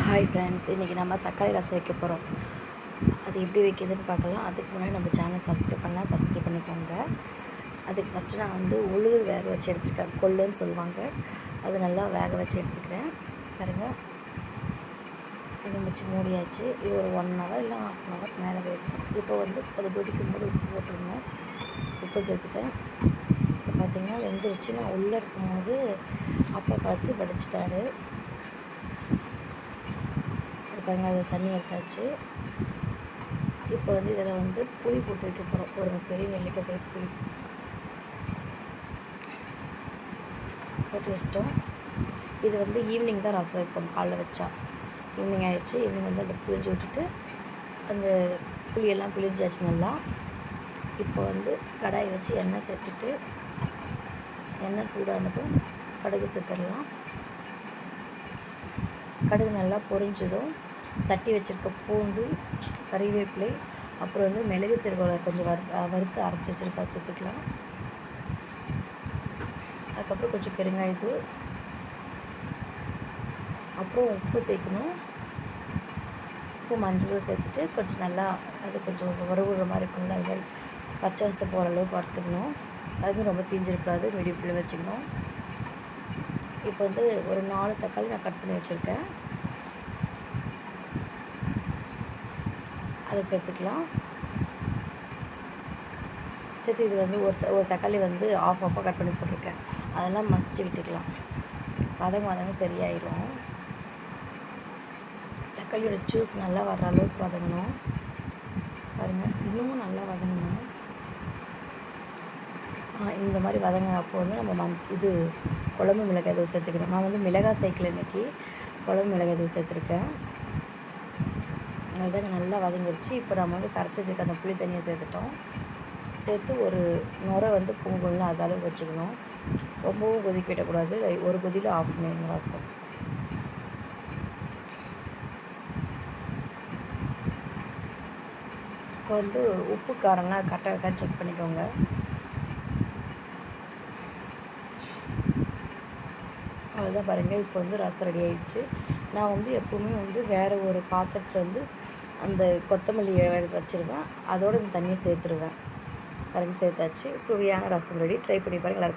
Hi friends, இன்றைக்கி நம்ம தக்காளி ரசம் வைக்க போகிறோம். அது எப்படி வைக்கிறதுன்னு பார்க்கலாம். அதுக்கு முன்னாடி நம்ம சேனல் சப்ஸ்கிரைப் பண்ணால் சப்ஸ்கிரைப் பண்ணிக்கோங்க. அதுக்கு ஃபஸ்ட்டு நான் உளுந்து வேக வச்சு எடுத்துருக்கேன். கொள்ளுன்னு சொல்லுவாங்க. அது நல்லா வேக வச்சு எடுத்துக்கிறேன். பாருங்கள், இது வச்சு மூடியாச்சு. இது ஒரு 1 ஹவர் இல்லை 1/2 ஹவர் மேலே வேகும். இப்போ அது கொதிக்கும் போது உப்பு போட்டுடணும். உப்பு சேர்த்துட்டேன். இப்போ பார்த்திங்கன்னா வெந்துருச்சு. நான் உள்ளே இருக்கும்போது அப்பா பார்த்து வடிச்சிட்டாரு. பாருங்கள், அதை தண்ணி எடுத்தாச்சு. இப்போ இதில் புளி போட்டு வைக்க போகிறோம். ஒரு பெரிய நெல்லிக்காய் சைஸ் புளி போட்டு வச்சிட்டோம். இது ஈவினிங் தான் ரசம் வைப்போம். காலைல வச்சா ஈவினிங் ஆகிடுச்சு. ஈவினிங் அந்த புளிஞ்சு விட்டுட்டு அந்த புளியெல்லாம் புளிஞ்சாச்சு நல்லா. இப்போ கடாயை வச்சு எண்ணெய் சேர்த்துட்டு எண்ணெய் சூடானதும் கடுகு சேர்த்துடலாம். கடுகு நல்லா பொரிஞ்சதும் தட்டி வச்சுருக்க பூண்டு, கறிவேப்பிலை, அப்புறம் மிளகு சீரகம் கொஞ்சம் வறுத்து அரைச்சி வச்சுருக்கா சேர்த்துக்கலாம். அதுக்கப்புறம் கொஞ்சம் பெருங்காயத்தூள், அப்புறம் உப்பு சேர்க்கணும். உப்பு மஞ்சள் சேர்த்துட்டு கொஞ்சம் நல்லா அது கொஞ்சம் வறுவுற மாதிரி இருக்கும்ல, அது மாதிரி பச்சை வாசம் போகிற அளவுக்கு வறுத்துக்கணும். அதுவும் ரொம்ப தீஞ்சிருக்கூடாது, மீடியம் ஃப்ளேமில் வச்சுக்கணும். இப்போ ஒரு 4 தக்காளி நான் கட் பண்ணி வச்சுருக்கேன். அதை சேர்த்துக்கலாம். சேர்த்து இது ஒரு தக்காளி ஆஃபாக கட் பண்ணி போட்டிருக்கேன். அதெல்லாம் மசிச்சு விட்டுக்கலாம். வதங்க சரியாயிடும். தக்காளியோட ஜூஸ் நல்லா வர்ற அளவுக்கு வதங்கணும். பாருங்கள், இன்னமும் நல்லா வதங்கணும். இந்த மாதிரி வதங்கினப்போ நம்ம இது குழம்பு மிளகாய் தூள் சேர்த்துக்கிறோம். நான் மிளகாய் சேர்க்கல, இன்றைக்கி குழம்பு மிளகாய் தூள் சேர்த்துருக்கேன். அதுதாங்க நல்லா வதங்கிடுச்சு. இப்போ நம்ம கரைச்சி வச்சுருக்க அந்த புளி தண்ணியை சேர்த்துட்டோம். சேர்த்து ஒரு நுரை பொங்கல்னு அது அளவுக்கு வச்சுக்கணும். ரொம்பவும் கொதிக்க விடக்கூடாது. ஒரு கொதியில் ஆஃப் பண்ணிடணும் ரசம். இப்போ உப்பு காரம்லாம் கரெக்டாக இருக்கான்னு செக் பண்ணிக்கோங்க. அவ்வளோதான். பாருங்கள், இப்போ ரசம் ரெடி ஆகிடுச்சு. நான் எப்போவுமே வேறு ஒரு பாத்திரத்தில் அந்த கொத்தமல்லி எடுத்து வச்சுருவேன். அதோடு இந்த தண்ணியை சேர்த்துருவேன். பாருங்கள், சேர்த்தாச்சு. சுவையான ரசம் ரெடி. ட்ரை பண்ணி பாருங்கள்.